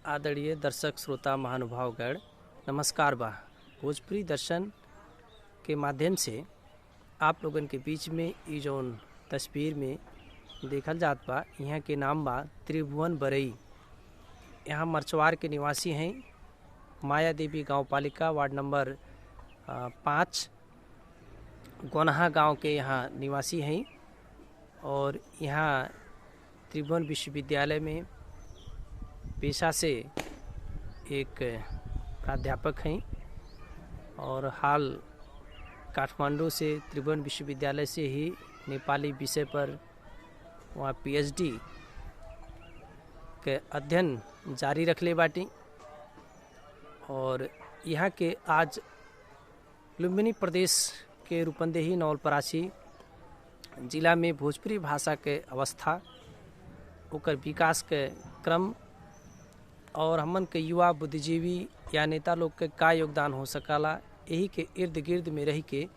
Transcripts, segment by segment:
आदरणीय दर्शक श्रोता महानुभावगण नमस्कार बा। भोजपुरी दर्शन के माध्यम से आप लोगन के बीच में ई जौन तस्वीर में देखल जात बा, यहाँ के नाम बा त्रिभुवन बरई। यहाँ मरचवार के निवासी हैं। माया देवी गांव पालिका वार्ड नंबर 5 गोनहा गांव के यहाँ निवासी हैं और यहाँ त्रिभुवन विश्वविद्यालय में पेशा से एक प्राध्यापक हैं और हाल काठमांडू से त्रिभुवन विश्वविद्यालय से ही नेपाली विषय पर वहाँ पीएचडी के अध्ययन जारी रखले बाटी और यहाँ के आज लुम्बिनी प्रदेश के रूपंदेही नवलपरासी जिला में भोजपुरी भाषा के अवस्था, ओकर विकास के क्रम और हमन के युवा बुद्धिजीवी या नेता लोग के का योगदान हो सकला, यही के इर्द गिर्द में रह के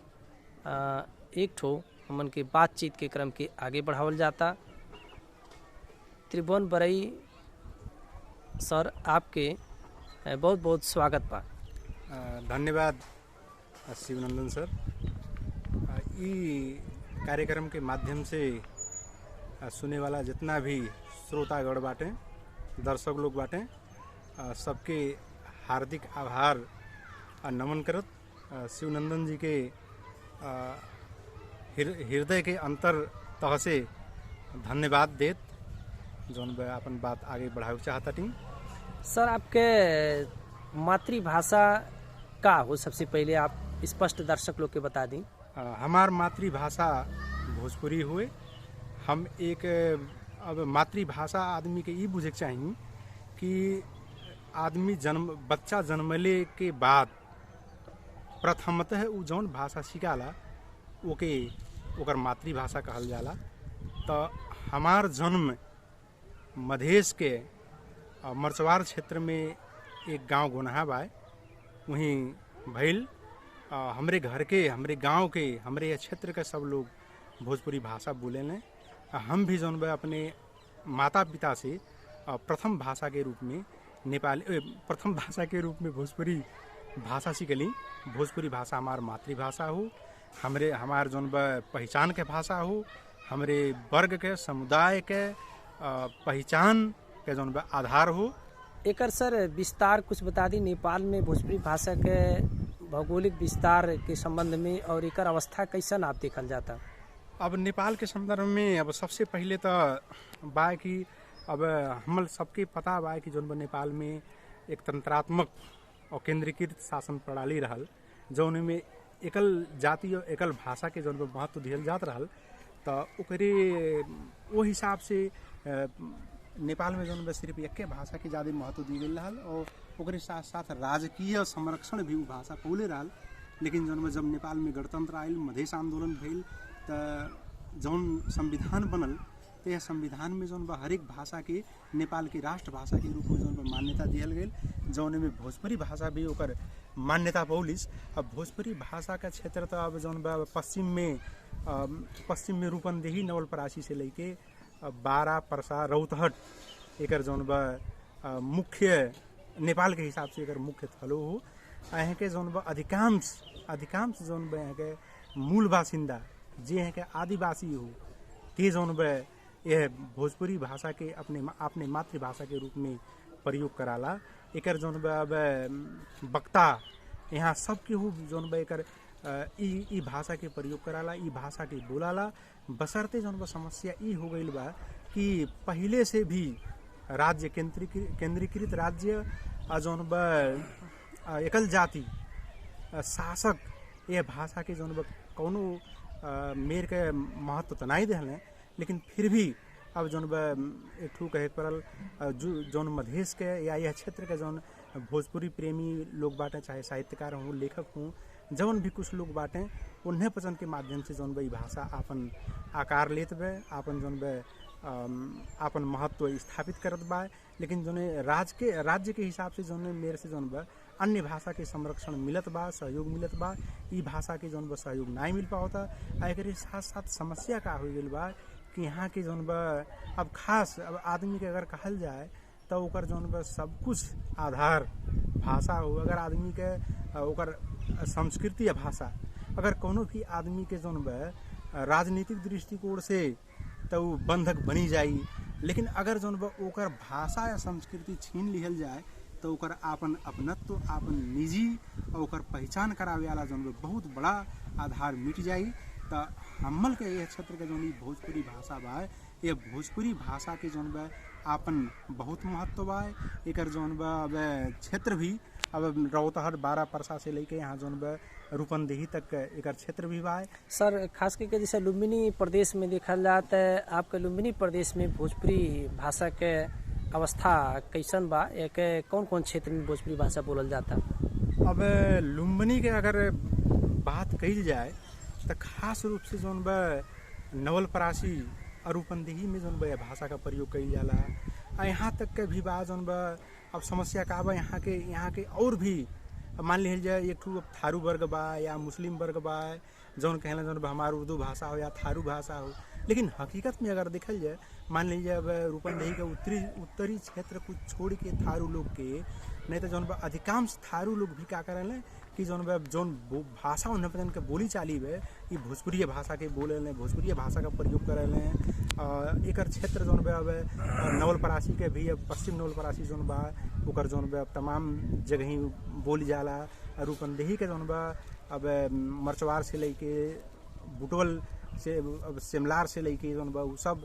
एक ठो हमन के बातचीत के क्रम के आगे बढ़ावल जाता। त्रिभुवन बरई सर, आपके बहुत बहुत स्वागत बा। धन्यवाद शिवनंदन सर। ई कार्यक्रम के माध्यम से सुने वाला जितना भी श्रोतागण बाटे, दर्शक लोग बाटे, सबके हार्दिक आभार नमन करत, शिवनंदन जी के हृदय के अंतर तह से धन्यवाद देत जौन अपन बात आगे बढ़ावे चाहता टी। सर, आपके मातृभाषा का हो, सबसे पहले आप स्पष्ट दर्शक लोग के बता दी। हमार मातृभाषा भोजपुरी हुए। हम एक अब मातृभाषा आदमी के ई बुझे चाहिए कि आदमी बच्चा जन्मले के बाद प्रथमतः उ जौन भाषा सिखाला ओके ओकर मातृभाषा कहल जाला। तो हमार जन्म मधेश के मरचवार क्षेत्र में एक गांव गोनहा बा, वहीं भइल। हमरे घर के, हमरे गांव के, हमरे क्षेत्र के सब लोग भोजपुरी भाषा बोलेले। हम भी जौन बा अपने माता पिता से प्रथम भाषा के रूप में प्रथम भाषा के रूप में भोजपुरी भाषा सीखली। भोजपुरी भाषा हमार मातृभाषा हो, हमार जौन बा पहचान के भाषा हो, हमरे वर्ग के समुदाय के पहचान के जौन बा आधार हो। एकर सर विस्तार कुछ बता दी, नेपाल में भोजपुरी भाषा के भौगोलिक विस्तार के संबंध में और एकर अवस्था कैसन आप देखल जाता। अब नेपाल के संदर्भ में अब सबसे पहले तो बा कि अब हम सबके पता बा कि जौन नेपाल में एक तंत्रात्मक और केंद्रीकृत शासन प्रणाली रहल, जौन में एकल जाति और एकल भाषा के जौन महत्व दिहल जात रहल। तो ओकरे वो हिसाब से नेपाल में जौन सिर्फ एक भाषा के ज़्यादा महत्व दी गई रहल और ओकरे साथ साथ राजकीय संरक्षण भी भाषा पौले रहल। लेकिन जौन जब नेपाल में गणतंत्र आयल, मधेश आंदोलन भइल, तो जौन संविधान बनल, तो यह संविधान में जौन हरेक भाषा के नेपाल की राष्ट्रभाषा के रूप में जौन मान्यता दिहल गई, जौन में भोजपुरी भाषा भी ओकर मान्यता पौलिस। अब भोजपुरी भाषा का क्षेत्र तो अब जौन पश्चिम में रूपंदेही नवलपरासी से लेके बारा, परसा, रौतहट एकर जौन मुख्य नेपाल के हिसाब से एकर मुख्य थलो हो। यहाँ के जौन अधिकांश जौन यहाँ के मूल बासिंदा जे यहाँ के आदिवासी हो, ते जौन यह भोजपुरी भाषा के अपने मातृभाषा के रूप में प्रयोग कराला। एकर जौन वक्ता यहाँ सब के हो जौन एकर ई भाषा के प्रयोग कराला, ई भाषा के बोलाला। बसरते जौन समस्या ई हो गई बा कि पहले से भी राज्य केंद्रीकृत राज्य जौन एकल जाति शासक यह भाषा के जौन कौनो मेर के महत्व तो नहीं दिहल, लेकिन फिर भी अब जौन एक ठू कहे पड़ल जौन मधेश के या यह क्षेत्र के जौन भोजपुरी प्रेमी लोग बाटे, चाहे साहित्यकार हों, लेखक हों, जौन भी कुछ लोग बाटे, उन्हें पसंद के माध्यम से जौन भाषा आपन आकार लेत बे, आपन जौन आपन महत्व स्थापित करत बा। लेकिन जौन राज्य के हिसाब से जौन मेरे से जौन अन्य भाषा के संरक्षण मिलत बा, सहयोग मिलत बा, ई भाषा के जौन सहयोग नहीं मिल पाता। एकरे साथ साथ समस्या का हो गई बा कि यहाँ के जौन अब खास अब आदमी के अगर कहल जाए तो ओकर जौन बा सब कुछ आधार भाषा हो। अगर आदमी के ओकर संस्कृति या भाषा अगर कोनो भी आदमी के जौन बा राजनीतिक दृष्टिकोण से तो बंधक बनी जाई, लेकिन अगर जौन बा ओकर भाषा या संस्कृति छीन लिहल जाए तो ओकर आपन अपनत्व, आपन निजी और ओकर पहचान करावे वाला जौन बा बहुत बड़ा आधार मिट जाई। तो हमल के यह क्षेत्र के जौन भोजपुरी भाषा बा, ये भोजपुरी भाषा के जौन बा आपन बहुत महत्व बा। एकर जौन बा अब क्षेत्र भी अब रौतहट 12 परसा से लेके यहाँ जौन बा रूपंदेही तक एकर क्षेत्र भी बा। सर खास करके जैसे लुम्बिनी प्रदेश में देखल जाता है, आपके लुम्बिनी प्रदेश में भोजपुरी भाषा के अवस्था कैसन बा? एक कौन कौन क्षेत्र में भोजपुरी भाषा बोलल जाता? अब लुम्बिनी के अगर बात कही जाए तो खास रूप से जौन बा नवलपरासी और रूपंदेही में जौन बा भाषा का प्रयोग कईल जाला। यहाँ तक के भी बा जौन बा अब समस्या का बा यहाँ के और भी मान लिहल जाए एक ठू थारू वर्ग बा या मुस्लिम वर्ग बा जौन कहला जौन हमार उर्दू भाषा हो या थारू भाषा हो, लेकिन हकीकत में अगर देखल जाए मान लीजिए अब रूपंदेही के उत्तरी क्षेत्र कुछ छोड़ के थारू लोग के नहीं तो जौन बा अधिकांश थारू लोग भी क्या करें कि जौन बा जौन भाषा उन्हें के बोली चाली बे ये भोजपुरी भाषा के बोले लें, भोजपुरी भाषा का प्रयोग करे लें। एकर क्षेत्र जौन बा अब नवलपरासी के भी अब पश्चिम नवलपरासी जौन बा ओकर जौन बा तमाम जगह ही बोली जाला। रूपंदेही के जौन बा अब मरचवार से लेके बुटवल से अब सिमलार से लेके जौन बा सब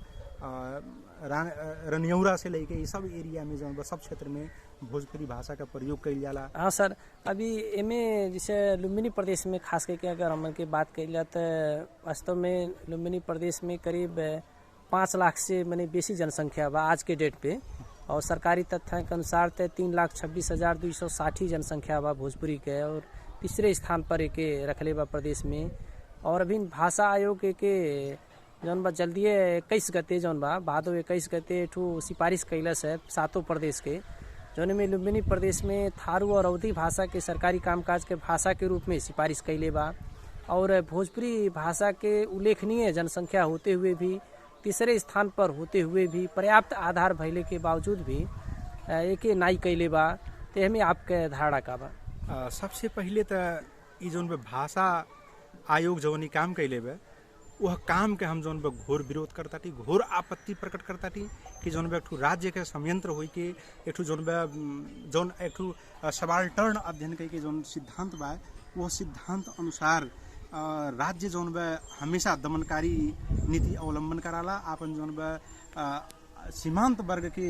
रनियौरा से लेके ये सब एरिया में जौन बा सब क्षेत्र में भोजपुरी भाषा का प्रयोग कईल जाला। हाँ सर, अभी एमे जैसे लुम्बिनी प्रदेश में खास करके अगर हम के बात कईल जाए तो वास्तव में लुम्बिनी प्रदेश में करीब 5 लाख से मैंने बेसी जनसंख्या बा आज के डेट पे, और सरकारी तथ्यों के अनुसार तो 3,26,260 जनसंख्या बा भोजपुरी के, और तीसरे स्थान पर एके रखले बा प्रदेश में। और अभी भाषा आयोग के जौन बा जल्दी 21 गते जौन बा भादो 21 गते एठू सिफारिश कैलस है 7 प्रदेश के, जौन में लुम्बिनी प्रदेश में थारू और अवधी भाषा के सरकारी कामकाज के भाषा के रूप में सिफारिश कैले बा। और भोजपुरी भाषा के उल्लेखनीय जनसंख्या होते हुए भी, तीसरे स्थान पर होते हुए भी, पर्याप्त आधार भइले के बावजूद भी एके नाई कैले बा। तो हमें आपके धारणा का बा? सबसे पहले तो ये जौन बा भाषा आयोग जौन काम कैले बा वह काम के हम जौन बा घोर विरोध करताटी, घोर आपत्ति प्रकट करताटी कि जौन बा एक राज्य के संयंत्र होई के एक जौन एक सबाल्टर्न अध्ययन के जौन सिद्धांत बा वो सिद्धांत अनुसार राज्य जौन बा हमेशा दमनकारी नीति अवलंबन कराला। आपन जौन बा सीमांत वर्ग के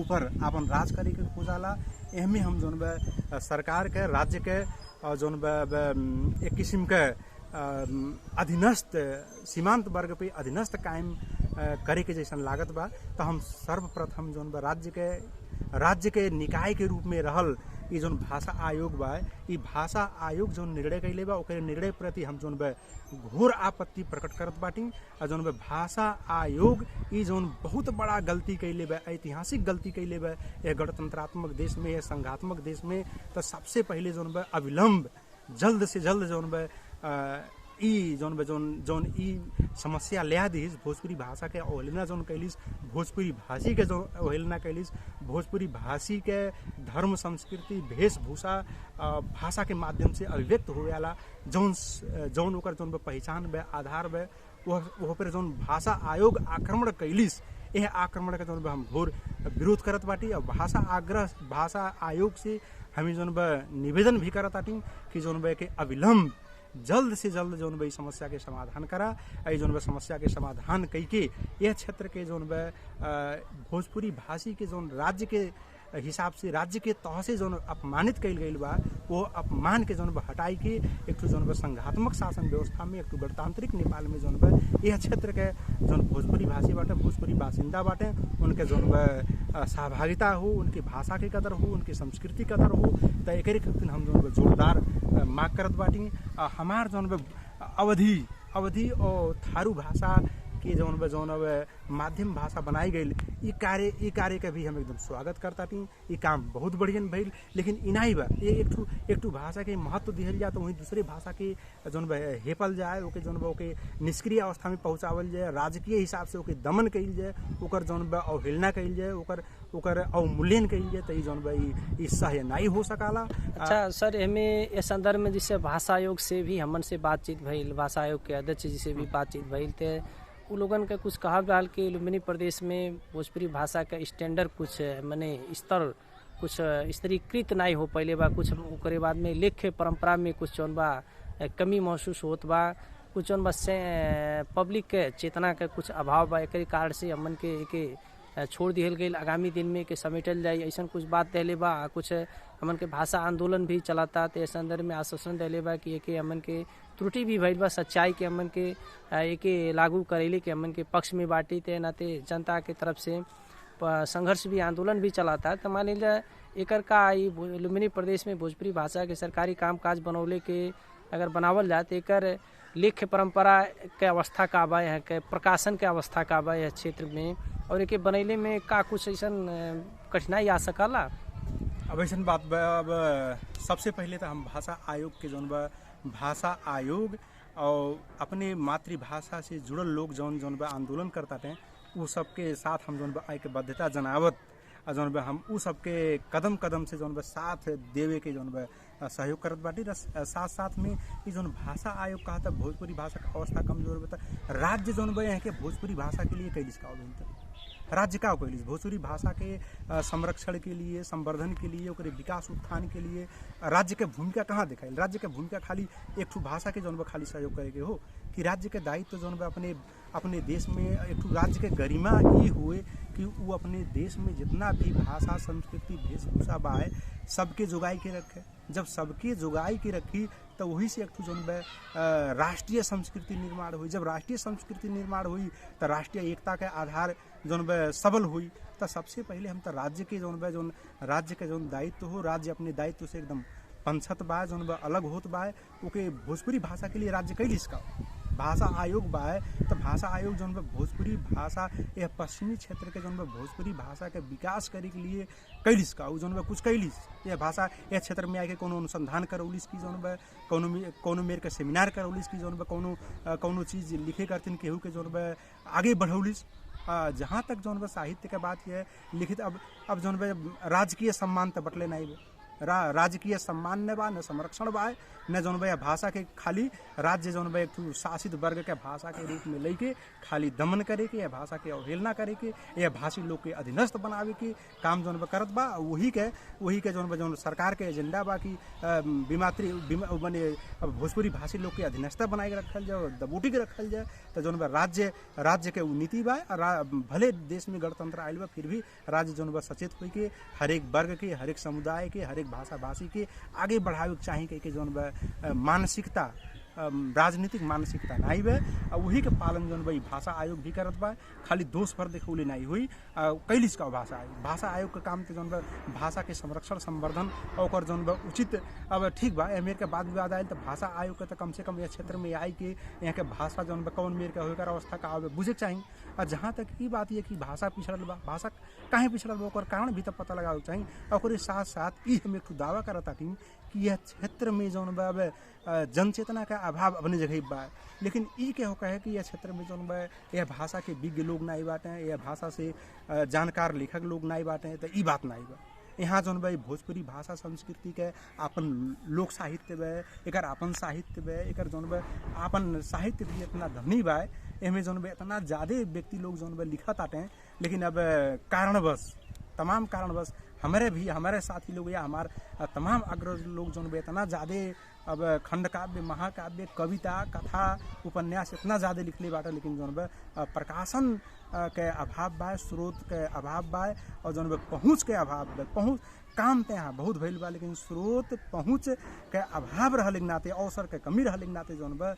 ऊपर आपन राज करे के खोजाला। एहमे हम जौन बा सरकार के राज्य के जौन बा एक किस्म के अधीनस्थ सीमांत वर्ग पे अधीनस्थ कायम करे के जैसन लागत बा। तो हम सर्वप्रथम जौन बा राज्य के निकाय के रूप में रहल ये जौन भाषा आयोग बा, ये भाषा आयोग जौन निर्णय कैले बा ओकरे निर्णय प्रति हम जौन बा घोर आपत्ति प्रकट करत बाटी। और जौन बा भाषा आयोग ये जौन बहुत बड़ा गलती कैले बा, ऐतिहासिक गलती कैले बा यह गणतंत्रात्मक देश में, यह संघात्मक देश में। तो सबसे पहले जौन बा अविलंब जल्द से जल्द जौन बा जौन समस्या लिया दीस भोजपुरी भाषा के अवहेलना जौन कैलिस, भोजपुरी भाषी के जो अवहेलना कैलिस, भोजपुरी भाषी के धर्म संस्कृति वेशभूषा भाषा के माध्यम से अभिव्यक्त होवे वाला जौन ओकर जौन पहचान बे आधार बे वह पर जौन भाषा आयोग आक्रमण कैलिस, यह आक्रमण के जौन हम घोर विरोध करत बाटी। और भाषा आयोग से हमें जौन निवेदन भी करत बाटी कि जौन के अविलंब जल्द से जल्द जौन बा समस्या के समाधान करा। जौन बा समस्या के समाधान कई के यह क्षेत्र के जौन बा भोजपुरी भाषी के जौन राज्य के हिसाब से राज्य के तह से जौन अपमानित कैल गई बा वो अपमान के जौन बा हटाई के एक जौन बा संघात्मक शासन व्यवस्था में एक गणतांत्रिक नेपाल में जौन बा यह क्षेत्र के जौन भोजपुरी भाषी बाटे, भोजपुरी बासिंदा बाटे, उनके जौन बा सहभागिता हो, उनकी भाषा के कदर हो, उनकी संस्कृति कदर हो। तो एक हम जौन बा जोरदार मांग करत बाटी। हमार जौन बा अवधी और थारू भाषा कि जौन अब माध्यम भाषा बनाई गई ई कार्य के भी हम एकदम स्वागत करता थी। ये काम बहुत बढ़िया भइल, लेकिन इनाही बा ये एक ठू भाषा के महत्व दिहल जाए तो वहीं दूसरे भाषा के जौन हेपल जाए, ओके जौन ओके निष्क्रिय अवस्था में पहुँचावल जाए, राजकीय हिसाब से ओके दमन कइल जाए, ओकर जौन अवहेलना कइल जाए, ओकर अवमूल्यन कइल जाए, तो ई जौन ई सह्य नहीं हो सकाला। अच्छा सर, हमें इस संदर्भ में जिससे भाषा आयोग से भी हमन से बातचीत भइल, भाषा आयोग के अध्यक्ष जी से भी बातचीत भइल, तो उ लोगन के कुछ कहल रहल कि लुम्बिनी प्रदेश में भोजपुरी भाषा का स्टैंडर्ड कुछ माने स्तर कुछ स्तरीकृत नहीं हो पहले बा, कुछ ओकरे बाद में लेख्य परंपरा में कुछ जौन बा कमी महसूस होत बा, कुछ जौन बा पब्लिक के चेतना के कुछ अभाव बा। एक कारण से हमन के एके छोड़ दिहल गई, आगामी दिन में के समेटल जाए ऐसा कुछ बात दहले बा। कुछ हमन के भाषा आंदोलन भी चलाता, तो इस संदर्भ में आश्वासन दहले बा कि एके हमन के त्रुटि भी भइल बा, सच्चाई के हमन के एके लागू करेले के हमन के पक्ष में बाटी, ते नाते जनता के तरफ से संघर्ष भी आंदोलन भी चलाता। तो मान लीजिए एकर का लुम्बिनी प्रदेश में भोजपुरी भाषा के सरकारी कामकाज बनौले के अगर बनावल जाए तो एकर लेख्य परंपरा के अवस्था का बा, यहाँ के प्रकाशन के अवस्था का बा यह क्षेत्र में, और एके बनैले में का कुछ ऐसा कठिनाई आ सकला? अब ऐसा बात बा, अब सबसे पहले तो हम भाषा आयोग के जौन बा भाषा आयोग और अपने मातृभाषा से जुड़ल लोग जौन बा आंदोलन करता थे, वो सबके साथ हम जौन बा ऐक्यबद्धता जनावत जौन बा हम उ सबके कदम कदम से जौन बा साथ देवे के जौन बा सहयोग करत बाटी। साथ साथ में ये जौन भाषा आयोग कहा था भोजपुरी भाषा का अवस्था कमजोर बता, राज्य जौन बा यहाँ के भोजपुरी भाषा के लिए कैलिस का राज्य का कैलिस भोजपुरी भाषा के संरक्षण के लिए, संवर्धन के लिए, ओकरे विकास उत्थान के लिए राज्य के भूमिका कहाँ दिखाई? राज्य के भूमिका खाली एक ठू भाषा के जौन बा खाली सहयोग करे के हो कि राज्य के दायित्व जौन बा अपने देश में एक ठू राज्य के गरिमा ही हुए कि वो अपने देश में जितना भी भाषा संस्कृति वेशभूषा बा है सबके जुगाई के रखे। जब सबके जुगाई के रखी तो वही से एक ठू जौन बा राष्ट्रीय संस्कृति निर्माण हुई। जब राष्ट्रीय संस्कृति निर्माण हुई तो राष्ट्रीय एकता के आधार जौन बा सबल हुई। तो सबसे पहले हम तो राज्य के जौन राज्य के जौन दायित्व हो, राज्य अपने दायित्व से एकदम पंछत बा जौन बा अलग होत बा, ओके भोजपुरी भाषा के लिए राज्य कैलिस का भाषा आयोग बा है। तो भाषा आयोग जौन बा भोजपुरी भाषा यह पश्चिमी क्षेत्र के जौन बा भोजपुरी भाषा के विकास करे के लिए कैलिस का जौन बा कुछ कैलिस। यह भाषा यह क्षेत्र में आके कोनो अनुसंधान करौलिस की जौन बा कोनो मेर के सेमिनार करौलिस की जौन बा कोनो चीज़ लिखे करथिन केहू के जौन बा आगे बढ़ौलिस। जहाँ तक जौन बा साहित्य के बात यह लिखित अब जौन बा राजकीय सम्मान तो बटले नहीं राजकीय सम्मान न बा, न संरक्षण बा, न जौन बा भाषा के खाली राज्य जौन बा एक शासित वर्ग के भाषा के रूप में लेके खाली दमन करे के, या भाषा के अवहेलना करे के, या भाषी लोग के अधीनस्थ बनावे के काम जौन बा करत बा। वही के जौन बा जौन सरकार के एजेंडा बा कि माने भोजपुरी भाषी लोग के अधीनस्थ बनाए के रखल जाए, दबोटी के रखल जाए। तो जौन बा राज्य के नीति बा, भले देश में गणतंत्र आयल बा फिर भी राज्य जौन बा सचेत हुई के हर एक वर्ग के, हर एक समुदाय के, हर एक भाषा भाषी के आगे बढ़ावे के चाहिए कि जौन बा मानसिकता राजनीतिक मानसिकता नहीं बा, वही के पालन जौन बा भाषा आयोग भी करत बा। खाली दोष पर देखौले नहीं हुई कैलिस का भाषा आयोग का काम तो जौन बा भाषा के संरक्षण संवर्धन और जौन बा उचित। अब ठीक बा मेर के बाद विवाद आयल तो भाषा आयोग के तो कम से कम यह क्षेत्र में आई कि यहाँ के भाषा जौन बा कौन मेर के होकर अवस्था का आवे बुझे चाहिए। और जहाँ तक ये बात है कि भाषा पिछड़ल बा, भाषा काहे पिछड़ल बा ओकर कारण भी तो पता लगावे चाहिए। और साथ साथ ये हम एक दावा करता कि यह क्षेत्र में जौन बा जनचेतना का अभाव अपने जगह बा, लेकिन ई के होका है कि यह क्षेत्र में जौन बा यह भाषा के विज्ञ लोग नहीं बाटे, यह भाषा से जानकार लेखक लोग नहीं बाटे, तो ई बात नहीं बा। यहाँ जौन बा भोजपुरी भाषा संस्कृति के आपन लोक साहित्य बा, एकर आपन साहित्य बा, एकर जौन बा आपन साहित्य भी इतना धनी बा, एमे जौन बा इतना ज़्यादा व्यक्ति लोग जौन बा लिखत आते हैं। लेकिन अब तमाम कारणवश हमारे साथी लोग या हमारे तमाम अग्रज लोग जौन बा इतना ज़्यादा अब खंड काव्य, महाकाव्य, कविता, कथा, उपन्यास इतना ज़्यादा लिखले बाटे, लेकिन जौन बा प्रकाशन के अभाव बा, स्रोत के अभाव बा, और जौन बा पहुँच के अभाव बा। पहुँच काम तो यहाँ बहुत भइल बा, लेकिन स्रोत पहुँच के अभाव रहले के नाते, अवसर के कमी रहले के नाते जौन बा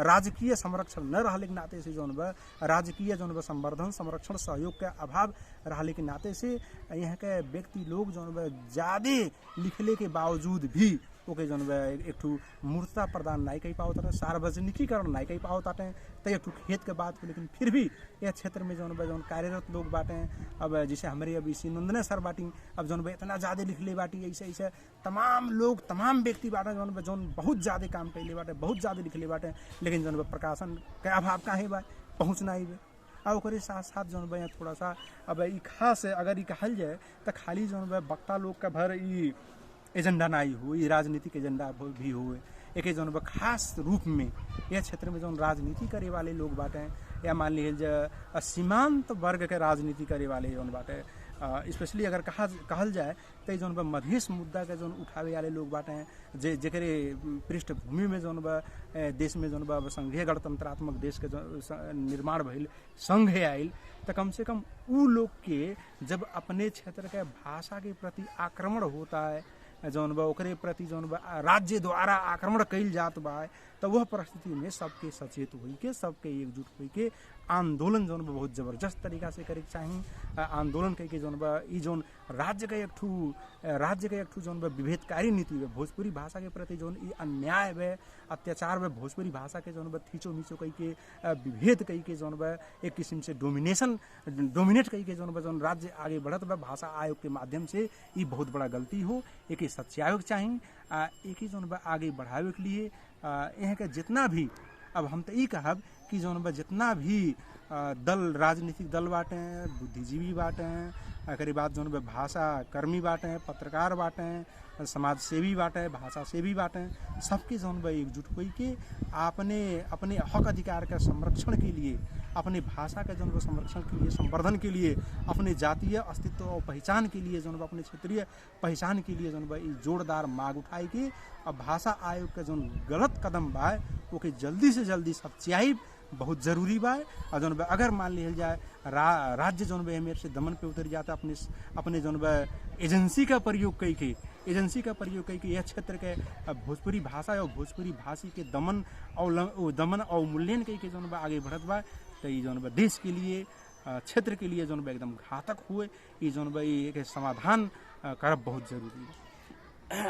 राजकीय संरक्षण न रहले के नाते से जौन बा राजकीय जौन बा संवर्धन संरक्षण सहयोग के अभाव रहले के नाते से यहाँ के व्यक्ति लोग जौन बा ज़्यादा लिखले के बावजूद भी ओके जौन बा एक ठू मूर्तता प्रदान नहीं कर पाओ ताटे, सार्वजनिकीकरण नहीं कर पाओ ताटे, तो एक ठू खेत के बात हो। लेकिन फिर भी यह क्षेत्र में जौन बा जौन कार्यरत लोग बाटे, अब जैसे हमारे अभी शिवनंदन सर बाटी, अब जौन बा इतना ज़्यादा लिखले बाटी, ऐसे ऐसे तमाम लोग तमाम व्यक्ति बाटे जौन बा जौन बहुत ज़्यादा काम कैले बाटे, बहुत ज़्यादा लिखले बाटे, लेकिन जौन बा प्रकाशन के अभाव काहे बा, पहुँचना ही बा। और ओकरे साथ साथ जौन बा थोड़ा सा अब ई खास अगर ई कहल जाए तो खाली जौन बा वक्ता लोग का भर ई एजेंडा नहीं हो, ये राजनीतिक एजेंडा भी हो, एक जौन बा खास रूप में यह क्षेत्र में जौन राजनीति करे वाले लोग बाटे, या मान लीजिए सीमांत वर्ग के राजनीति करे वाले जौन बाटे, स्पेशली अगर कहल जाए तो जौन बा मधेश मुद्दा के जौन उठावे वाले लोग बाटे हैं, जेकरे पृष्ठभूमि में जौन बा देश में जौन बा संघीय गणतंत्रात्मक देश के निर्माण भइल, संघ आयल, तो कम से कम उ लोग के जब अपने क्षेत्र के भाषा के प्रति आक्रमण होता है, जौन बा ओकरे प्रति जौन बा राज्य द्वारा आक्रमण कइल जात बा, तो वह परिस्थिति में सबके सचेत हुई के, सबके एकजुट हुई के आंदोलन जौन बा बहुत जबरदस्त तरीका से करे चाहिए। आंदोलन करके जौन बा ई जौन राज्य के एक ठू जौन बा विभेदकारी नीति है, भोजपुरी भाषा के प्रति जौन ई अन्याय है, अत्याचार है, भोजपुरी भाषा के जौन बा थीचो मीचो कई के विभेद कई के जौन बा एक किस्म से डोमिनेट कई के जौन बा जौन राज्य आगे बढ़त बा भाषा आयोग के माध्यम से, ई बहुत बड़ा गलती हो, एक सत्यायोग चाहिए। एक ही जौन बा आगे बढ़ावे के लिए यहाँ के जितना भी, अब हम तो ये कहब कि जौन बा जितना भी दल राजनीतिक दल बाटे, बुद्धिजीवी बाटे, एक बाद जौन बा भाषा कर्मी बाटे, पत्रकार बाटे, समाज सेवी बाटे, भाषा सेवी बाटे, सबके जौन बा एकजुट होई के अपने अपने हक अधिकार का संरक्षण के लिए, अपने भाषा के जौन बा संरक्षण के लिए, संवर्धन के लिए, अपने जातीय अस्तित्व और पहचान के लिए, जौन बा अपने क्षेत्रीय पहचान के लिए जौन बा जोरदार मांग उठाई के अब भाषा आयोग का जौन गलत कदम बा ओके जल्दी से जल्दी सच्चाई बहुत जरूरी बा। और जौन बा अगर मान लिया जाए राज्य जौन बा मेरे से दमन पे उतर जाता, अपने जौन बा एजेंसी का प्रयोग कई के यह क्षेत्र के भोजपुरी भाषा और भोजपुरी भाषी के दमन और मूल्यन कई के जौन बा आगे बढ़त बा, तो ये जौन बा देश के लिए, क्षेत्र के लिए जौन बा एकदम घातक हुए, ये जौन बा ये समाधान करब बहुत जरूरी है।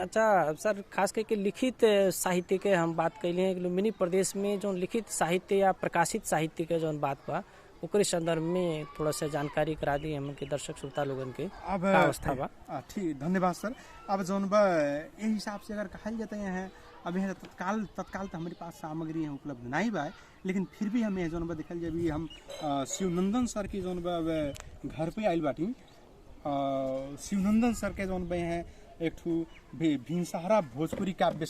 अच्छा सर, खास करके लिखित साहित्य के हम बात कैले हैं, लुम्बिनी प्रदेश में जो लिखित साहित्य या प्रकाशित साहित्य के जो बात बा ओकरे संदर्भ में थोड़ा सा जानकारी करा दी हम के दर्शक श्रोता लोगन के अवस्था बा। ठीक, धन्यवाद सर। अब जौन बा ये हिसाब से अगर कहल जाते हैं, अब यहाँ तत्काल तो हमारे पास सामग्री है उपलब्ध नहीं बा, लेकिन फिर भी हमें जौन बा देखल जाए भी हम शिवनंदन सर की जौन बा घर पे आयल बाटी, शिवनंदन सर के जौन बा हैं एक ठू भिनसहरा भोजपुरी काव्य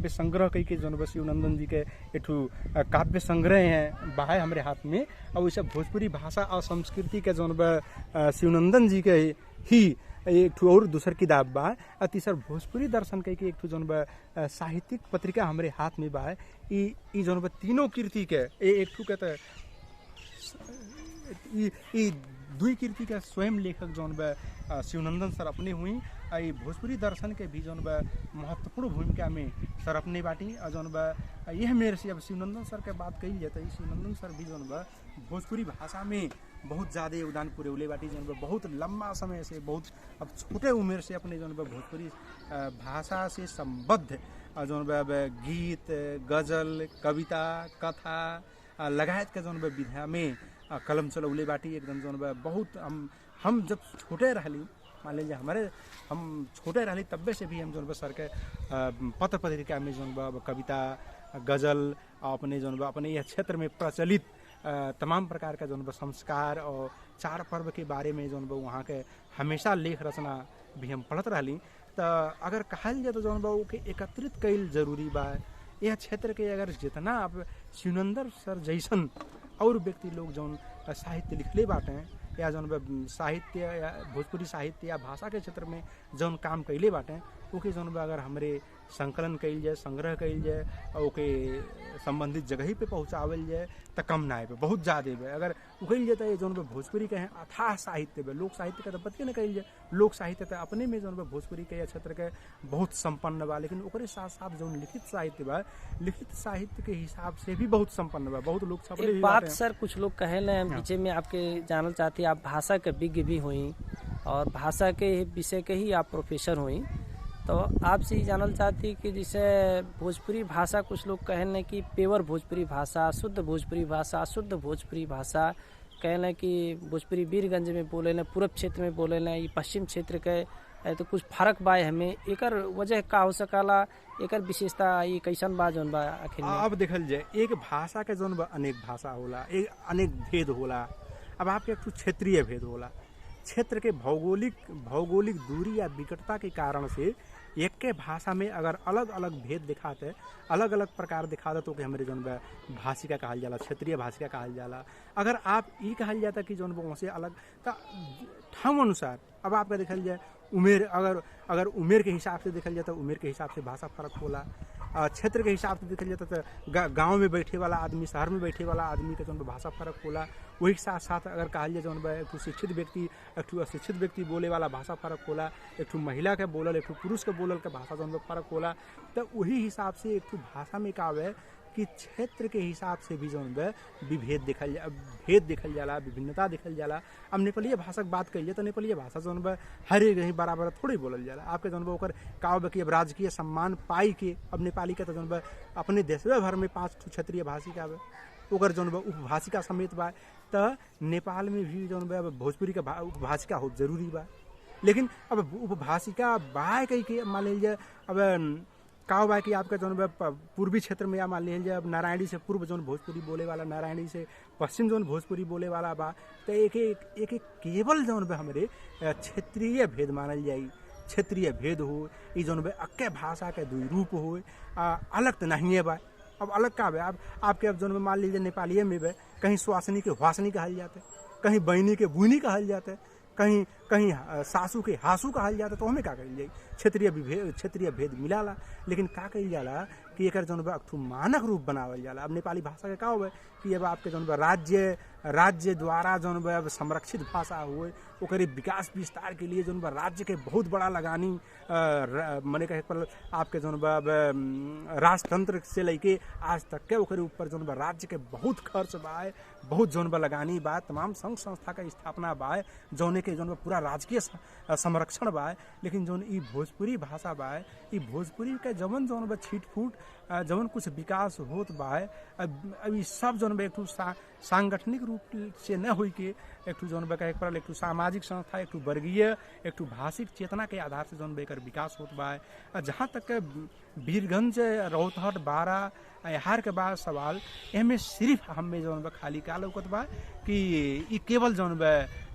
संग्रह कई के जौन बा शिवनंदन जी के एक ठू काव्य संग्रह हैं बाहे हमारे हाथ में, और वैसे भोजपुरी भाषा और संस्कृति के जौन बा शिवनंदन जी के ही एक ठू और दूसर किताब बा, और तीसर भोजपुरी दर्शन कई के एक ठू जौन बा साहित्यिक पत्रिका हमारे हाथ में बा। ई जौन बा तीनों कृति के एक ठू के दुई कृति का स्वयं लेखक जौन बा शिवनंदन सर अपने हुई, आई भोजपुरी दर्शन के भी जौन बा महत्वपूर्ण भूमिका में सर अपने बाटी। और जौन बा यह मेरे से अब शिवनंदन सर के बात कही जाता है, शिवनंदन सर भी जौन बा भोजपुरी भाषा में बहुत ज़्यादा योगदान पुरौले बाटी, जौन बा बहुत लंबा समय से, बहुत अब छोटे उम्र से अपने जौन बा भोजपुरी भाषा से संबद्ध जौन बा गीत, गजल, कविता, कथा लगायत के जौन बा विधा में कलम चलौले बाटी एकदम जौन बा बहुत। हम जब छोटे रहली, मान लीजिए हम छोटे रहली तब्बे से भी हम जौन बा सर के पत्र पत्रिका में जौन बा कविता, गजल अपने जौन बा अपने यह क्षेत्र में प्रचलित तमाम प्रकार का जौन बा संस्कार और चार पर्व के बारे में जौन बा वहाँ के हमेशा लेख रचना भी हम पढ़त रहली। तो अगर कहल जाए तो जौन बा के एकत्रित कईल जरूरी बा। यह क्षेत्र के अगर जितना आप शिवनंदन सर जैसन और व्यक्ति लोग जौन साहित्य लिखले बाटे, या जौन साहित्य या भोजपुरी साहित्य या भाषा के क्षेत्र में जौन काम कैले बाटे, ओके जौन बा अगर हमरे संकलन कइल जाए, संग्रह कइल जाए, और ओके संबंधित जगह पे पहुँचावल जाए तो कम ना है, बहुत ज़्यादा है। अगर उकल जाता है जौन बा भोजपुरी के हैं अथाह साहित्य बे, लोक साहित्य का तो बतिए न कइल जाए, लोक साहित्य तो अपने में जौन बा भोजपुरी के या क्षेत्र के बहुत संपन्न बा, लेकिन ओकरे साथ साथ जौन लिखित साहित्य बा, लिखित साहित्य के हिसाब से भी बहुत संपन्न बा, बहुत लोग छपले। बात सर कुछ लोग कहे न पीछे में आपके जानल चाहते, आप भाषा के विज्ञ भी हुई, और भाषा के विषय के ही आप प्रोफेसर हुई। तो आपसे ही जानल चाहती कि जैसे भोजपुरी भाषा कुछ लोग कहने कि पेवर भोजपुरी भाषा, शुद्ध भोजपुरी भाषा, शुद्ध भोजपुरी भाषा कहने कि भोजपुरी वीरगंज में बोले न, पूरब क्षेत्र में बोले न, ये पश्चिम क्षेत्र के तो कुछ फर्क बा हमें, एकर वजह का हो सकला, एकर विशेषता ये कैसन बा जौन बा आखिर में? अब देखल जाए एक भाषा के जौन बा अनेक भाषा होला, एक अनेक भेद होला। अब आपके एक क्षेत्रीय भेद होला, क्षेत्र के भौगोलिक दूरी या विकटता के कारण से एक के भाषा में अगर अलग अलग भेद दिखाते, अलग अलग प्रकार दिखाते तो हमारे जौन बा भाषिका कहल जाला, क्षेत्रीय भाषिका कहल जाला। अगर आप ये कहल जाता कि जौन बा से अलग ठाव अनुसार, अब आपका देखल जाए उमेर, अगर उमेर के हिसाब से देखल जाता, उमेर के हिसाब से भाषा फर्क होला। क्षेत्र के हिसाब से देखल जाता तो गांव में बैठे वाला आदमी, शहर में बैठे वाला आदमी के जौन भाषा फर्क होला। वही साथ साथ अगर कहल जाए जौन एक शिक्षित व्यक्ति, एक अशिक्षित व्यक्ति बोले वाला भाषा फर्क होला। एक महिला के बोलल, एक पुरुष के बोलल के भाषा जौन फर्क होला। तो वही हिसाब से एक भाषा में का है कि क्षेत्र के हिसाब से भी जौन विभेद देखल जाला, विभिन्नता देखल जाला। अब नेपाली भाषा की बात करिए तो नेपाली भाषा जौन हर एक बराबर थोड़ी बोलल जाला। आपके जौन ओकर का कि अब राजकीय सम्मान पाई के अब नेपाली के तो जौन अपने देशवे भर में 5 क्षेत्रीय भाषिका ओकर जौन उपभाषिका समेत बा। तो नेपाल में भी जौन भोजपुरी का उपभाषिका हो जरूरी बा। लेकिन अब उपभाषिका बा कही के मान लीजिए अब का बा कि आपका जौन पूर्वी क्षेत्र में या मान लीजिए अब नारायणी से पूर्व जौन भोजपुरी बोले वाला, नारायणी से पश्चिम जौन भोजपुरी बोले वाला बा। तो एक केवल जौन हमारे क्षेत्रीय भेद मानल जाई, क्षेत्रीय भेद हो। ये जौन अक्के भाषा के दुई रूप हो, अलग तो नहीं है बा। अब अलग का बा, अब आपके अब जौन मान लीजिए नेपाली में बा, कहीं स्वासनी के वासनी कहल जाते, कहीं बहनी के बुनी कहल जाते, कहीं सासू के हासू कहल जाता। तो हमें का कहल जाए क्षेत्रीय भेद मिलाला। लेकिन का कहल जाला कि एक जौन अक्ठू मानक रूप बनावल जाला। अब नेपाली भाषा के का हो कि अब आपके जौन राज्य द्वारा जौन अब संरक्षित भाषा हुए, ओकरे विकास विस्तार के लिए जौन राज्य के बहुत बड़ा लगानी मने कहे पर आपके जौन राजतंत्र से लेके आज तक के ओकरे ऊपर जौन राज्य के बहुत खर्च बा, बहुत जौन लगानी बा, तमाम संघ संस्था का स्थापना बा, जौने के जौन पूरा राजकीय संरक्षण बा। लेकिन जौन ई भोजपुरी भाषा बा, ई भोजपुरी के जवन जौन छीट फूट जवन कुछ विकास होत बा, अब सब जौन एक सांगठनिक रूप से न हुई के एक जौन कहे पड़ल, एक सामाजिक संस्था, एक वर्गीय, एक भाषिक चेतना के आधार से जौन एकर विकास होत बा। जहाँ तक वीरगंज, रौतहट, बारा हार के बाद सवाल एमे सिर्फ हमें जौन खाली का लौकत बा कि ई केवल जौन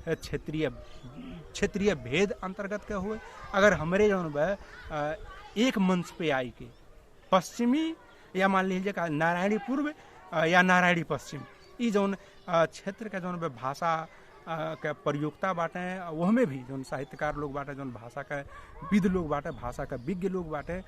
क्षेत्रीय भेद अंतर्गत के हुए। अगर हमारे जौन एक मंच पे आई के पश्चिमी या मान लीजिए का नारायणी पूर्व या नारायणी पश्चिम, ई जौन क्षेत्र के जौन भाषा के प्रयोगता बाटे, वह में भी जौन साहित्यकार लोग बाटे, जौन भाषा का विद लोग बाटे, भाषा का विज्ञ लोग बाटे।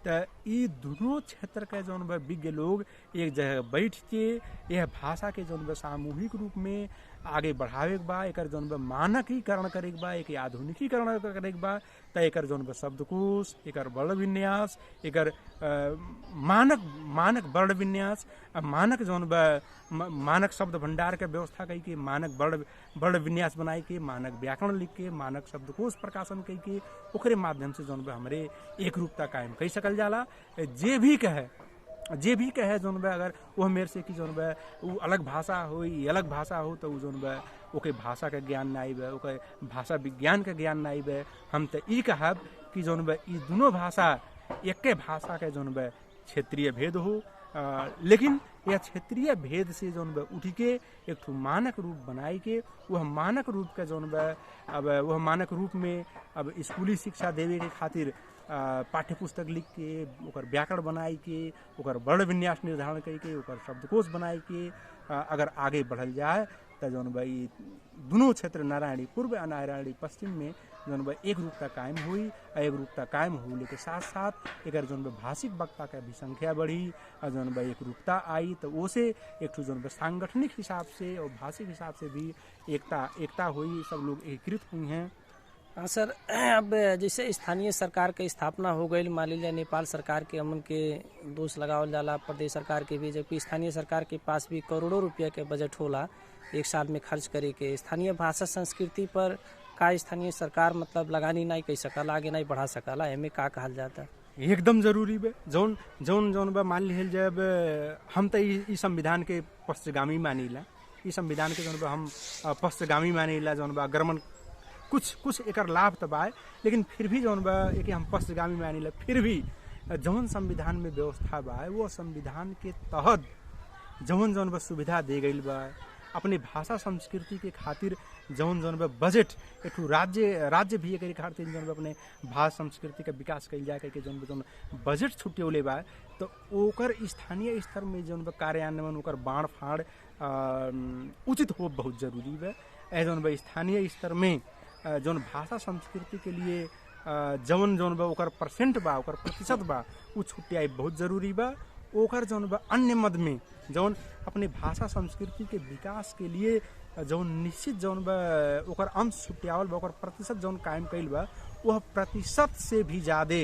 तो ये दोनों क्षेत्र के जौन विज्ञ लोग एक जगह बैठ के यह भाषा के जौन सामूहिक रूप में आगे बढ़ावे के बा, एक जौन मानकीकरण करे के बा, एक आधुनिकीकरण करे के बा। तो एक जौन शब्दकोश, एक वर्ण विन्यास, एक मानक वर्ण विन्यास, मानक जौन मानक शब्द भंडार के व्यवस्था कई के, मानक वर्ण विन्यास बनाई के, मानक व्याकरण लिख के, मानक शब्दकोश प्रकाशन कई के, ओकरे माध्यम से जौन हमारे एक रूपता कायम कई सकल जाला। जे भी कहे जौन अगर वह मेरे से कि जौन वो अलग भाषा हो, अलग भाषा हो, तो जौन ओके भाषा के ज्ञान ना आइबे, ओके भाषा विज्ञान के ज्ञान ना आइबे। हम तो ई कहब कि जौन ई दोनों भाषा एक भाषा के जौन क्षेत्रीय भेद हो, लेकिन यह क्षेत्रीय भेद से जौन उठ के एक मानक रूप बनाई के, वह मानक रूप के जौन अब वह मानक रूप में अब स्कूली शिक्षा देवे के खातिर पाठ्य पुस्तक लिख के, ओकर व्याकरण बनाई के, ओकर वर्ण विन्यास निर्धारण करके, ओकर शब्दकोश बनाई के अगर आगे बढ़ल जाए तो जौन ई दोनों क्षेत्र नारायणी पूर्व और नारायणी पश्चिम में जौन एक रूपता कायम हुई। एक रूपता कायम होने के साथ साथ एक जौन भाषिक वक्ता का भी संख्या बढ़ी और जौन एक रूपता आई। तो उसे एक जौन सांगठनिक हिसाब से और भाषिक हिसाब से भी एकता हुई, सब लोग एकीकृत हुई हैं। हाँ सर, अब जैसे स्थानीय सरकार के स्थापना हो गई, मान लीजिए नेपाल सरकार के अमन के दोष लगावल जाला प्रदेश सरकार के भी, जबकि स्थानीय सरकार के पास भी करोड़ों रुपया के बजट होला एक साल में खर्च करे के। स्थानीय भाषा संस्कृति पर का स्थानीय सरकार मतलब लगानी नहीं कह सकला, आगे नहीं बढ़ा सकला, एमे का कहल जाता? एकदम जरूरी बे। जौन जौन जौन बा मान लिहल जब हम तो ई संविधान के पश्चगामी मानीला, ई संविधान के जौन बा हम पश्चगामी मानीला। जौन बा अगरमन कुछ एकर लाभ तो बा, लेकिन फिर भी जौन बा एक हम पश्चगामी मानीला। फिर भी जौन संविधान में व्यवस्था बा वो संविधान के तहत जौन बा सुविधा दे गई बा, अपने भाषा संस्कृति के खातिर जौन बा बजट एक राज्य भी एक खातिर जौन बा अपने भाषा संस्कृति का विकास कइल जाए के जौन बजट छुट्यौले बा, तो ओकर स्थानीय स्तर में जौन बा कार्यान्वयन ओकर बाँड़ फाँड़ उचित हो बहुत जरूरी बा। जौन बा स्थानीय स्तर में जौन भाषा संस्कृति के लिए जौन बा ओकर परसेंट बा, ओकर प्रतिशत बा, उ छुट्याई बहुत जरूरी बा। ओकर जौन बा अन्य मद में जौन अपने भाषा संस्कृति के विकास के लिए जौन निश्चित जौन बा ओकर अंश छुट्यावल बा, ओकर प्रतिशत जौन कायम कइल बा, वह प्रतिशत से भी ज़्यादा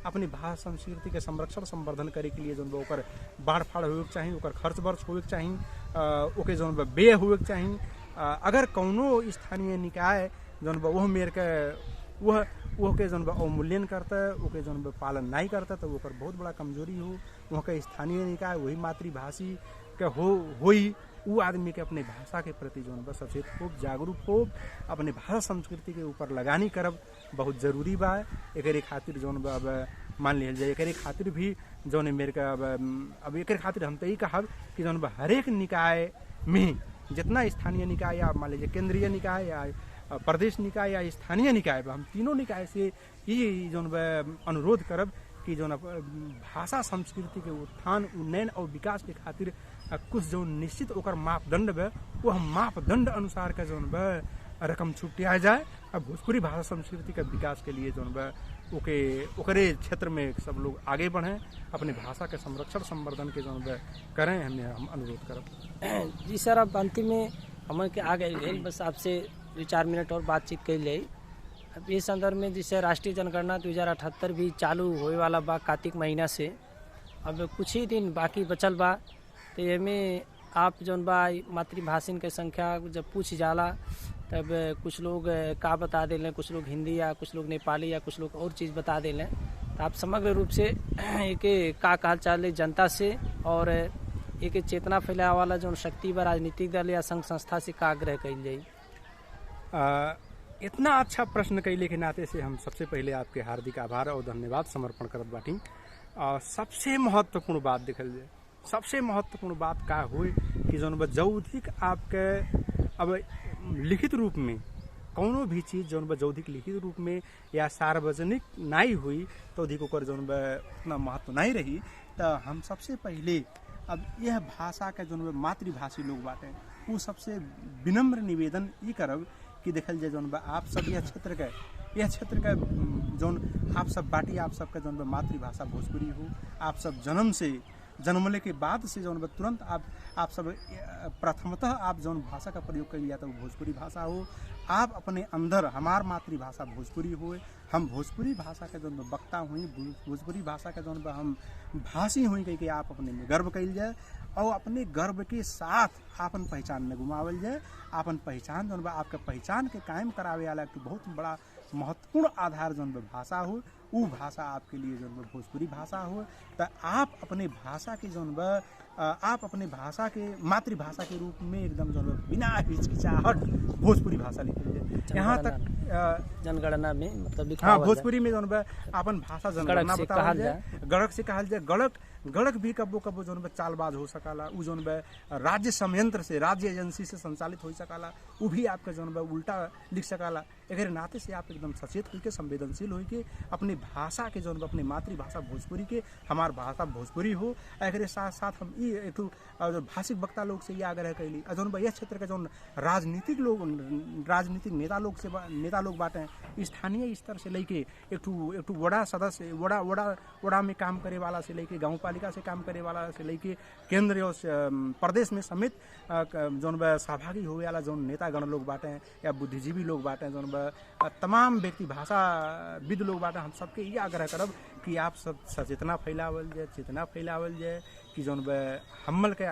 अपनी भाषा संस्कृति के संरक्षण संवर्धन करे के लिए जौन बा ओकर बाढ़ फाड़ होके चाही, ओकर खर्च बर्च होके चाही, ओके जौन बा व्यय होके चाही। अगर कौनो स्थानीय निकाय जौन बा वह मेर के वह के जौन बा अवमूल्यन करता है, ओके जौन बा पालन नहीं करता, तो ओकर बहुत बड़ा कमजोरी हो। वहाँ के स्थानीय निकाय वही मातृभाषी के होई उ आदमी के अपने भाषा के प्रति जौन बा सचेत हो, जागरूक हो, अपने भाषा संस्कृति के ऊपर लगानी करब बहुत जरूरी बा। एकरे खातिर जौन बा अब मान लिहल जाए, एकरे खातिर भी जौन मेरे का अब एकरे खातिर हम तो यही कहब कि जौन बा हरेक निकाय में जितना स्थानीय निकाय या मान लीजिए केंद्रीय निकाय या प्रदेश निकाय या स्थानीय निकाय बा, हम तीनों निकाय से ये जौन बा अनुरोध करब कि जौन भाषा संस्कृति के उत्थान उन्नयन और विकास के खातिर कुछ जौन निश्चित ओकर मापदंड बा, वह मापदंड अनुसार का जौन बा रकम छुट्याया जाए। अब भोजपुरी भाषा संस्कृति के विकास के लिए जौन बा ओकरे क्षेत्र में सब लोग आगे बढ़ें, अपने भाषा के संरक्षण संवर्धन के जौन बा करें, हम अनुरोध करब। जी सर, अब अंतिम में हम के आ गए, बस आपसे 2-4 मिनट और बातचीत कइल जाई। अब इस संदर्भ में जैसे राष्ट्रीय जनगणना 2078 भी चालू होए वाला बा कार्तिक महीना से, अब कुछ ही दिन बाकी बचल बा, तो एमे आप जौन बा मातृभाषिन के संख्या जब पूछ जाला तब कुछ लोग का बता देलें, कुछ लोग हिंदी या कुछ लोग नेपाली या कुछ लोग और चीज़ बता देलें, तो आप समग्र रूप से एक का कहल चाहे जनता से और एक चेतना फैलावे वाला जौन शक्ति बा राजनीतिक दल या संघ संस्था से का आग्रह कइल जाई? इतना अच्छा प्रश्न कैले के नाते से हम सबसे पहले आपके हार्दिक आभार और धन्यवाद समर्पण करत बाटी। सबसे महत्वपूर्ण बात देखल जाए, सबसे महत्वपूर्ण बात का हुई कि जौन बा जौधिक आपके अब लिखित रूप में कौनो भी चीज़ जौन बा जौधिक लिखित रूप में या सार्वजनिक नहीं हुई तो अधिक ओकर जौन बा उतना महत्व नहीं रही। तो हम सबसे पहले अब यह भाषा के जौन मातृभाषी लोग बाटे वो सबसे विनम्र निवेदन ये करब कि देखल जाए जौन बा आप सब यह क्षेत्र का जौन आप सब बाटी, आप सबका जौन बा मातृभाषा भोजपुरी हो, आप सब जन्मले के बाद से जौन बा तुरंत आप सब प्रथमतः आप जौन भाषा का प्रयोग करिए जाता है वो भोजपुरी भाषा हो। आप अपने अंदर हमार मातृभाषा भोजपुरी हो, हम भोजपुरी भाषा के जौन वक्ता हुई, भोजपुरी भाषा के जौन हम भाषी हुई कह के आप अपने में गर्व कइल जाए और अपने गर्व के साथ आपन पहचान न गुमावल जाए। आपन पहचान जौन आपके पहचान के कायम करावे वाला एक बहुत बड़ा महत्वपूर्ण आधार जौन भाषा हो, वो भाषा आपके लिए जौन भोजपुरी भाषा हो। तो आप अपने भाषा के जौन आप अपने भाषा के मातृभाषा के रूप में एकदम जौन बिना हिचकिचाहट भोजपुरी भाषा लिखिए। यहाँ तक जनगणना में मतलब लिखा हाँ भोजपुरी में जौन अपन भाषा जनगणना बतावल जाए, गणक से कहल जाए। गणक भी कबो कबो जौन चालबाज हो सकाला, उ जौन राज्य संयंत्र से राज्य एजेंसी से संचालित हो सकाला, वो भी आपके जौन उल्टा लिख सकाला। एक नाते से आप एकदम सचेत होकर संवेदनशील होकर अपनी भाषा के जौन अपनी मातृभाषा भोजपुरी के हमार भाषा भोजपुरी हो। एक साथ साथ हम एक भाषिक वक्ता लोग से ये आग्रह कैली जौन यह क्षेत्र के जौन राजनीतिक नेता लोग बाटे, स्थानीय स्तर से लेके एक वड़ा सदस्य वड़ा में काम करे वाला से लेके गाँव पालिका से काम करे वाला से लेके केंद्र और प्रदेश में समेत जौन सहभागी होवे वाला जौन नेतागण लोग बाटे या बुद्धिजीवी लोग बाटे, जौन तमाम व्यक्ति भाषाविद लोग बाटे, हम सबके ये आग्रह करब कि आप सब सचेतना फैलावल जाए, चेतना फैलावल जाए कि जौन बा हमल के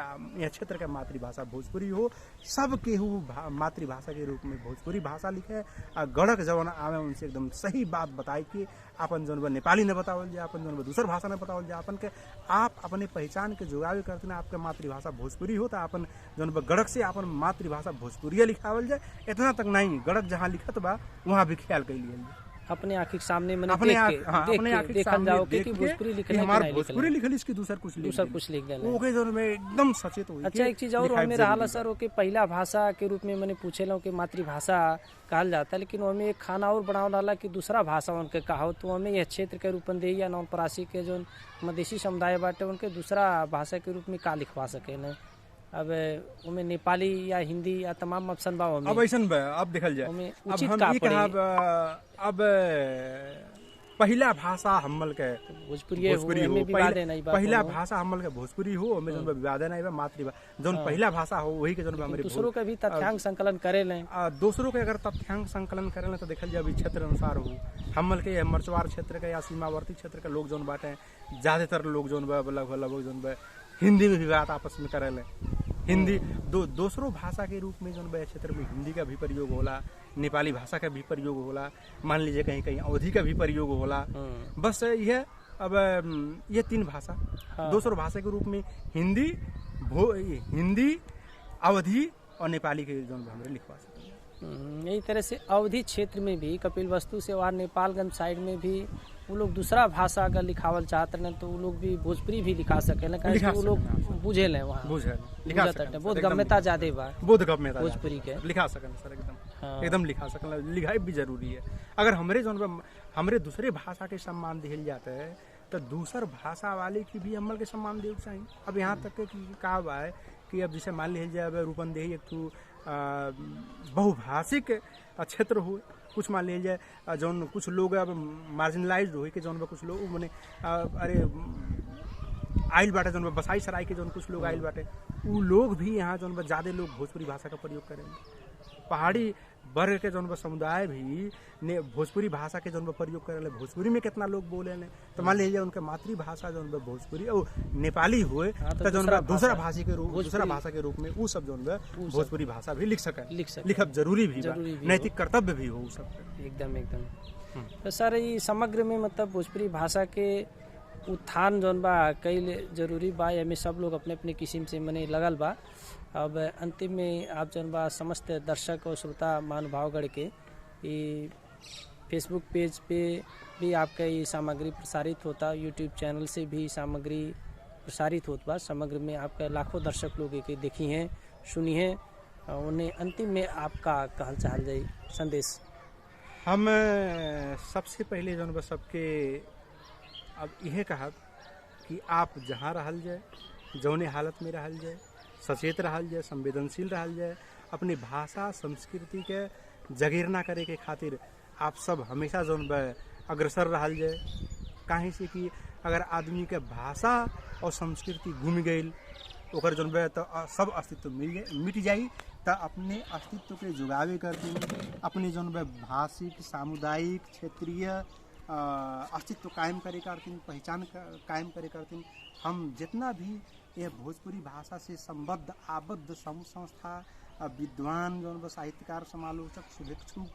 यह क्षेत्र के मातृभाषा भोजपुरी हो, सब केहू मातृभाषा के रूप में भोजपुरी भाषा लिखे आ गढ़क जवन आवे उनसे एकदम सही बात बताई कि अपन जौन बा नेपाली न बतावल जाए, अपन जौन बा दूसर भाषा न बतावल जाए, अपन के आप अपने पहचान के जुगावे करते ना आपके मातृभाषा भोजपुरी हो तो अपन जौन बा गढ़क से अपन मातृभाषा भोजपुरिया लिखावल जाए। इतना तक नहीं, गढ़क जहाँ लिखत बा वहाँ भी ख्याल कर लिया जाए, अपने आँखी के सामने मैंने अपने देखल जाओ कि भोजपुरी लिखले हमारे भोजपुरी लिखल इसकी दूसर कुछ लिख देना ओके जौन में एकदम सचेत हो। अच्छा एक चीज और हमें रहा सर ओके पहला भाषा के रूप में मैंने पूछे लो कि मातृभाषा कहल जाता है, लेकिन हमें एक खाना और बनाओ डाला कि दूसरा भाषा उनके कहो तो हमें यह क्षेत्र के रूपंदेही या नवलपरासी के जो मधेसी समुदाय बाटे उनके दूसरा भाषा के रूप में का लिखवा सके न। अब उनमें नेपाली या हिंदी या तमाम ऑप्शन बा अब ऐसन बा। अब देखल जाए उचित अब हम अब पहला भाषा हमल के भोजपुरी हो, पहला भाषा हमल के भोजपुरी हो, हमें जौन विवाद नहीं बा मातृभाषा जौन पहला भाषा हो वही के जौन हमारे दूसरों का भी तथ्यांक संकलन करे लें, दूसरों के अगर तथ्यांक संकलन करे लें तो देखल जाए अभी क्षेत्र अनुसार हो। हमल के मरचवार क्षेत्र के या सीमावर्ती क्षेत्र के लोग जौन बाटे ज्यादातर लोग जौन बा लगभग जौन बा हिंदी में भी बात आपस में करे लें। हिंदी दूसरों भाषा के रूप में जौन बा क्षेत्र में हिंदी का भी प्रयोग होला, नेपाली भाषा का भी प्रयोग होला, मान लीजिए कहीं कहीं अवधी का भी प्रयोग होला। बस यह अब ये तीन भाषा दूसरों भाषा के रूप में हिंदी अवधी और नेपाली के जौन हमारे लिखवा सकते। यही तरह से अवधी क्षेत्र में भी कपिलवस्तु से वहाँ नेपालगंज साइड में भी वो लोग दूसरा भाषा अगर लिखावल चाहते हैं तो वो लोग भी भोजपुरी भी लिखा सके ना, क्योंकि वो लोग बुझे लें वहाँ बहुत गम्यता ज्यादा बा भोजपुरी के लिखा सकन सर एकदम लिखा सकन, लिखाई भी जरूरी है। अगर हमरे दूसरे भाषा के सम्मान दिहल जाते है तो दूसर भाषा वाले की भी हमल के सम्मान देना चाहिए। अब यहाँ तक कि कहा हुआ है कि अब जैसे मान लिहल जाए रूपंदेही एक तो बहुभाषिक क्षेत्र हो, कुछ मान लिया जाए जौन कुछ लोग अब मार्जिनलाइज्ड हो के जौन कुछ लोग मने अरे आइल बाटे जौन बसाई सराय के जौन कुछ लोग आइल बाटे उ लोग भी यहाँ जौन ज्यादा लोग भोजपुरी भाषा का प्रयोग करेंगे। पहाड़ी वर्ग के जौन समुदाय भी ने भोजपुरी भाषा के जौन प्रयोग करे, भोजपुरी में कितना लोग बोले ने तो मान लीजिए उनके मातृभाषा जौन भोजपुरी और नेपाली हुए तो जौन दूसरा भाषा के रूप में वो सब जौन भोजपुरी भाषा भी लिख सके, लिखब जरूरी भी नैतिक कर्तव्य भी हो सब एकदम। तो सर ये समग्र में मतलब भोजपुरी भाषा के उत्थान जौन बा कई जरूरी बा, हमें सब लोग अपने अपने किस्म से मने लगल बा। अब अंतिम में आप जौन बा समस्त दर्शक और श्रोता महानुभावगण के फेसबुक पेज पे भी आपका ये सामग्री प्रसारित होता, यूट्यूब चैनल से भी सामग्री प्रसारित होता बा। समग्र में आपका लाखों दर्शक लोग के देखी हैं सुनी हैं, उन्हें अंतिम में आपका कहल चाहल जाए संदेश। हम सबसे पहले जौन बा सबके अब यह कहा कि आप जहाँ रहल जाए जौने हालत में रहल जाए सचेत रहल जाए, संवेदनशील रहल जाए, अपनी भाषा संस्कृति के जगीरना करे के खातिर आप सब हमेशा जौन बा अग्रसर रहल जाए। काहे से कि अगर आदमी के भाषा और संस्कृति घूम गई ओकर जौन बा तो सब अस्तित्व मिट जाई, तो अपने अस्तित्व के जुगावे करती अपने जौन बा भाषिक सामुदायिक क्षेत्रीय अस्तित्व कायम करे करती, पहचान कायम करे करती। हम जितना भी यह भोजपुरी भाषा से संबद्ध आबद्ध समूह संस्था विद्वान जौन साहित्यकार समालोचक शुभेच्छुक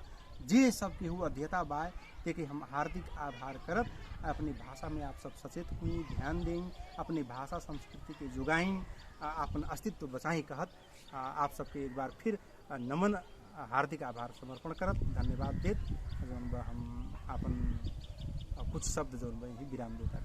जे सब के हु अध्यता बाय ते हम हार्दिक आभार करत अपनी भाषा में आप सब सचेत हुई ध्यान दें, अपनी भाषा संस्कृति के जुगाइन अपन अस्तित्व बचाई कहत आप सबके एक बार फिर नमन हार्दिक आभार समर्पण करत धन्यवाद देत जौन हम अपन कुछ शब्द जौन विराम देता।